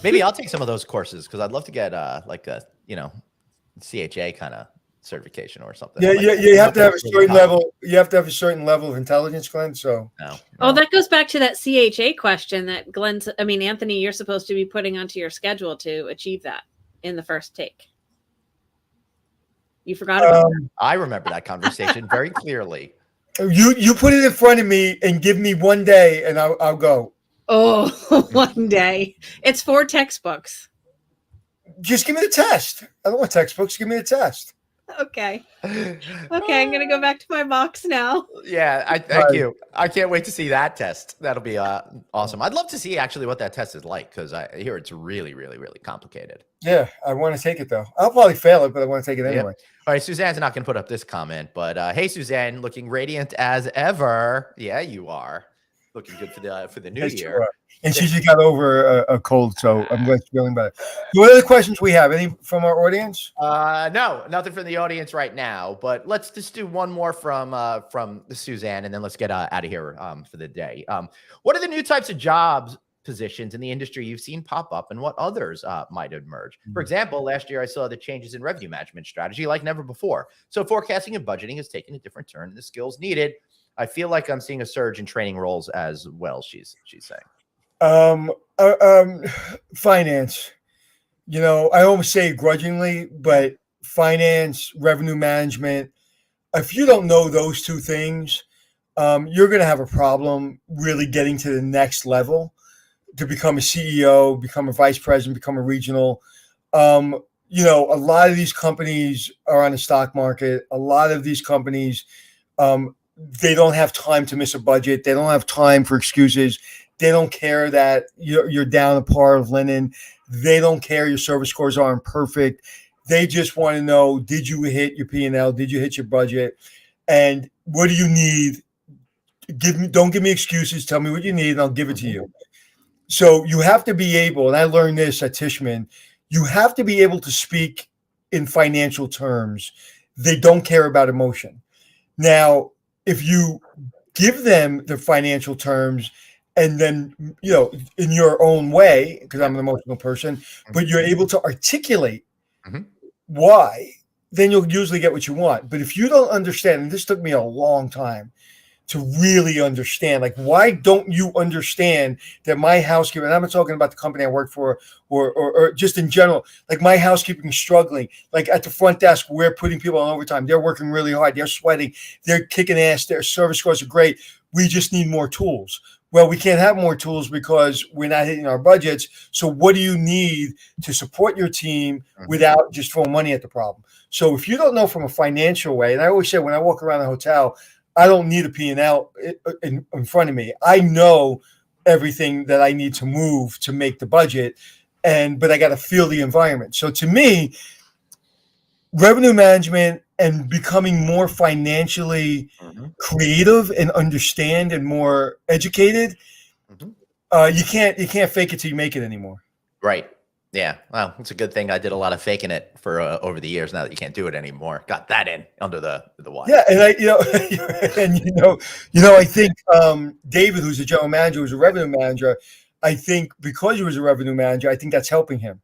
Maybe I'll take some of those courses because I'd love to get like a, CHA kind of certification or something. Yeah, like you have to have a certain level. You have to have a certain level of intelligence, Glenn. So no. Oh, that goes back to that CHA question that Anthony, you're supposed to be putting onto your schedule to achieve that in the first take. You forgot about that. I remember that conversation very clearly. You put it in front of me and give me one day, and I'll go. Oh, one day. It's 4 textbooks. Just give me the test. I don't want textbooks. Give me the test. Okay. Okay, I'm going to go back to my box now. Yeah, thank you. I can't wait to see that test. That'll be awesome. I'd love to see actually what that test is like because I hear it's really, really, really complicated. Yeah, I want to take it though. I'll probably fail it, but I want to take it anyway. All right, Suzanne's not going to put up this comment, but hey, Suzanne, looking radiant as ever. Yeah, you are looking good for the new year. And she just got over a cold, so I'm glad she's feeling better. What other questions we have? Any from our audience? No, nothing from the audience right now. But let's just do one more from Suzanne, and then let's get out of here for the day. What are the new types of jobs positions in the industry you've seen pop up, and what others might emerge? For example, last year I saw the changes in revenue management strategy like never before. So forecasting and budgeting has taken a different turn, and the skills needed. I feel like I'm seeing a surge in training roles as well. She's saying. Finance. I almost say it grudgingly, but finance, revenue management. If you don't know those two things, you're going to have a problem really getting to the next level to become a CEO, become a vice president, become a regional. A lot of these companies are on the stock market. A lot of these companies, they don't have time to miss a budget. They don't have time for excuses. They don't care that you're down a par of linen. They don't care your service scores aren't perfect. They just want to know, did you hit your P&L? Did you hit your budget? And what do you need? Don't give me excuses. Tell me what you need and I'll give it to you. So you have to be able, and I learned this at Tishman, you have to be able to speak in financial terms. They don't care about emotion. Now, if you give them the financial terms and then, in your own way, because I'm an emotional person, but you're able to articulate why, then you'll usually get what you want. But if you don't understand, and this took me a long time to really understand, like, why don't you understand that my housekeeping, and I'm not talking about the company I work for or just in general, like my housekeeping is struggling. Like at the front desk, we're putting people on overtime. They're working really hard. They're sweating. They're kicking ass. Their service scores are great. We just need more tools. Well, we can't have more tools because we're not hitting our budgets. So what do you need to support your team without just throwing money at the problem? So if you don't know from a financial way, and I always say when I walk around a hotel, I don't need a P&L in front of me. I know everything that I need to move to make the budget, but I got to feel the environment. So to me, revenue management and becoming more financially creative and understand and more educated, you can't fake it till you make it anymore. Right. Yeah. Well, it's a good thing I did a lot of faking it for over the years. Now that you can't do it anymore, got that in under the wire. Yeah, and I think David, who's a general manager, who's a revenue manager, I think because he was a revenue manager, I think that's helping him.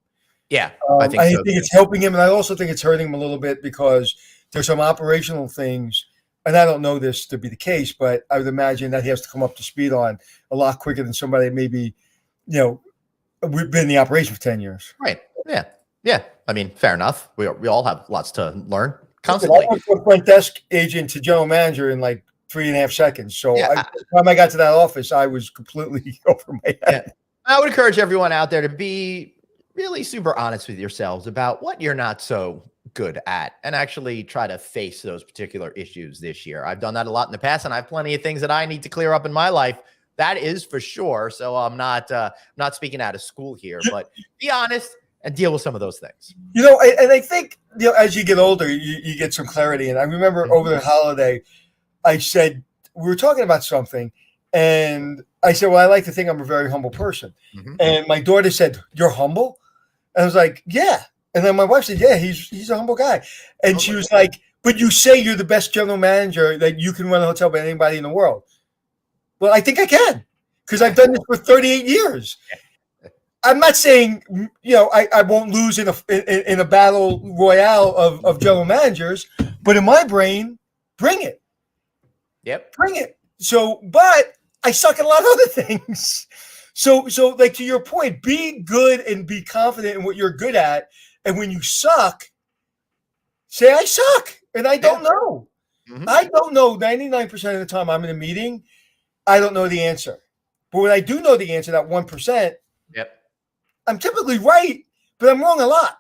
Yeah, I think it's helping him, and I also think it's hurting him a little bit because there's some operational things and I don't know this to be the case, but I would imagine that he has to come up to speed on a lot quicker than somebody that maybe, we've been in the operation for 10 years. Right. Yeah. Yeah. I mean, fair enough. We all have lots to learn constantly. I went from front desk agent to general manager in like 3.5 seconds. So Yeah, by the time I got to that office, I was completely over my head. Yeah. I would encourage everyone out there to be really super honest with yourselves about what you're not so good at and actually try to face those particular issues this year. I've done that a lot in the past, and I have plenty of things that I need to clear up in my life. That is for sure. So I'm not speaking out of school here, but be honest and deal with some of those things. And I think, as you get older, you get some clarity. And I remember over the holiday, I said, we were talking about something, and I said, well, I like to think I'm a very humble person. Mm-hmm. And my daughter said, you're humble? And I was like, yeah. And then my wife said, yeah, he's a humble guy. And she was like, but you say you're the best general manager, that you can run a hotel better than anybody in the world. Well, I think I can, because I've done this for 38 years. I'm not saying, I won't lose in a battle royale of general managers, but in my brain, bring it. Yep. Bring it. So, but I suck at a lot of other things. So like to your point, be good and be confident in what you're good at. And when you suck, say I suck and I don't know. Mm-hmm. I don't know 99% of the time I'm in a meeting. I don't know the answer. But when I do know the answer, that 1%, yep, I'm typically right, but I'm wrong a lot.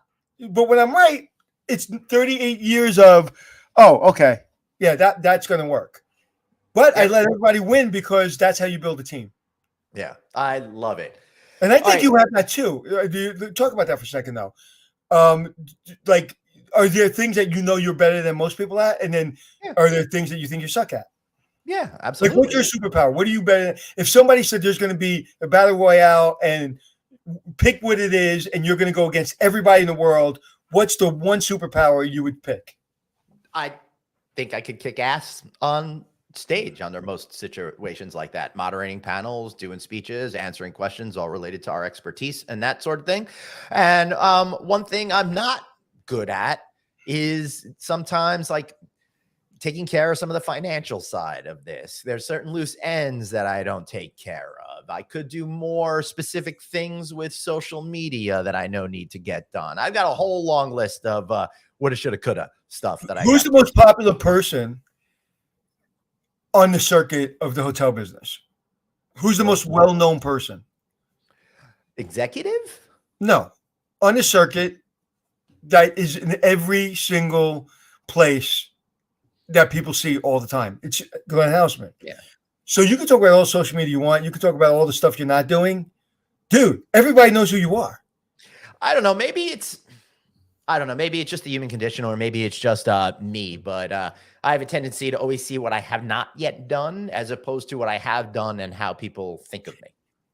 But when I'm right, it's 38 years of, oh, okay, yeah, that's going to work. But I let everybody win because that's how you build a team. Yeah, I love it. And I think you have that too. Talk about that for a second, though. Like, are there things that you're better than most people at? And then are there things that you think you suck at? Yeah, absolutely. Like, what's your superpower? What are you better than? If somebody said there's going to be a battle royale and pick what it is, and you're going to go against everybody in the world, what's the one superpower you would pick? I think I could kick ass on stage under most situations like that, moderating panels, doing speeches, answering questions, all related to our expertise and that sort of thing. And one thing I'm not good at is sometimes like taking care of some of the financial side of this. There's certain loose ends that I don't take care of. I could do more specific things with social media that I know need to get done. I've got a whole long list of woulda, shoulda, coulda stuff that Who's the most popular person on the circuit of the hotel business? Who's the most well-known person? Executive? No. On the circuit that is in every single place that people see all the time. It's Glenn Houseman. Yeah. So you can talk about all the social media you want. You can talk about all the stuff you're not doing. Dude, everybody knows who you are. I don't know. Maybe it's just the human condition, or maybe it's just me. But I have a tendency to always see what I have not yet done as opposed to what I have done and how people think of me.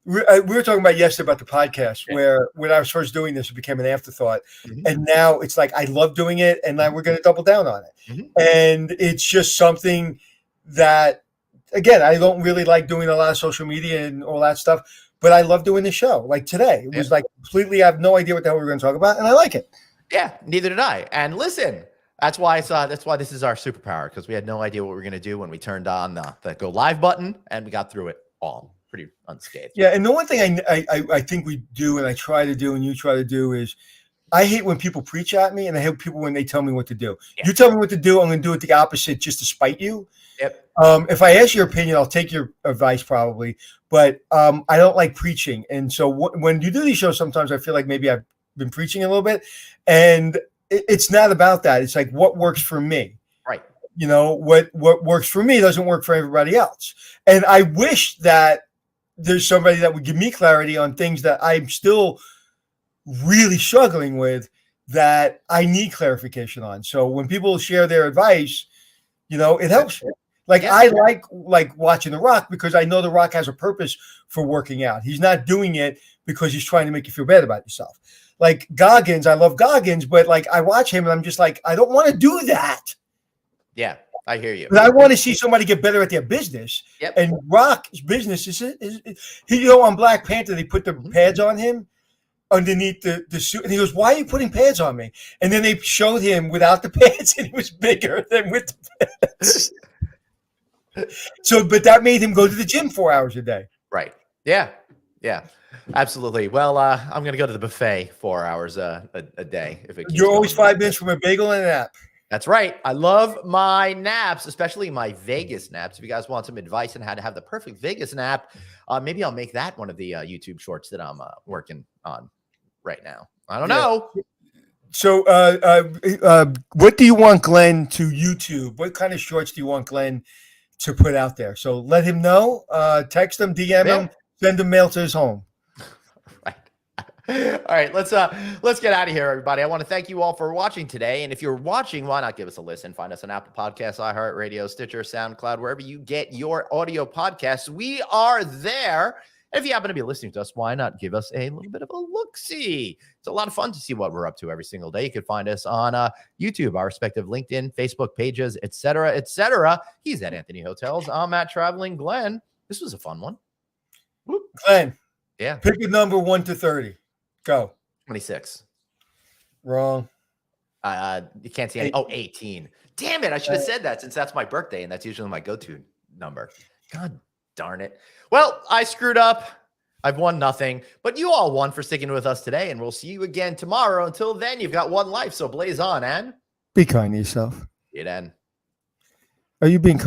We were talking about yesterday about the podcast, where when I was first doing this, it became an afterthought. Mm-hmm. And now it's like I love doing it, and now we're going to double down on it. Mm-hmm. And it's just something that, again, I don't really like doing a lot of social media and all that stuff, but I love doing the show. Like today, it was like completely, I have no idea what the hell we were going to talk about, and I like it. Yeah, neither did I. And listen, that's why this is our superpower, because we had no idea what we were going to do when we turned on the go live button, and we got through it all pretty unscathed. Yeah, and the one thing I think we do, and I try to do, and you try to do, is I hate when people preach at me, and I hate people when they tell me what to do. Yeah. You tell me what to do, I'm going to do it the opposite just to spite you. Yep. If I ask your opinion, I'll take your advice probably, but I don't like preaching. And so when you do these shows, sometimes I feel like maybe I've been preaching a little bit, and it's not about that. It's like what works for me. Right. What works for me doesn't work for everybody else. And I wish that there's somebody that would give me clarity on things that I'm still really struggling with, that I need clarification on. So when people share their advice, it helps. Like, I like watching The Rock, because I know The Rock has a purpose for working out. He's not doing it because he's trying to make you feel bad about yourself. Like Goggins, I love Goggins, but like I watch him and I'm just like, I don't want to do that. Yeah, I hear you. But I want to see somebody get better at their business. Yep. And Rock's business is on Black Panther, they put the pads on him underneath the suit, and he goes, "Why are you putting pads on me?" And then they showed him without the pads, and he was bigger than with the pads. So, but that made him go to the gym 4 hours a day. Right. Yeah. Yeah. Absolutely. Well, I'm going to go to the buffet 4 hours a day. If it keeps You're always going. 5 minutes from a bagel and a nap. That's right. I love my naps, especially my Vegas naps. If you guys want some advice on how to have the perfect Vegas nap, maybe I'll make that one of the YouTube shorts that I'm working on right now. I don't know. So, what do you want Glenn to YouTube? What kind of shorts do you want Glenn to put out there? So let him know. Text him, DM him, send him mail to his home. Right. All right, let's get out of here, everybody. I want to thank you all for watching today. And if you're watching, why not give us a listen? Find us on Apple Podcasts, iHeartRadio, Stitcher, SoundCloud, wherever you get your audio podcasts. We are there. And if you happen to be listening to us, why not give us a little bit of a look-see? It's a lot of fun to see what we're up to every single day. You can find us on YouTube, our respective LinkedIn, Facebook pages, etc., etc. He's at Anthony Hotels. I'm at Traveling Glenn. This was a fun one. Glenn, Yeah. pick a number 1 to 30. Go. 26. Wrong. You can't see any. Oh, 18. Damn it. I should have said that since that's my birthday and that's usually my go-to number. God darn it. Well, I screwed up. I've won nothing, but you all won for sticking with us today, and we'll see you again tomorrow. Until then, you've got one life, so blaze on and Be kind to yourself. see you then. Are you being kind?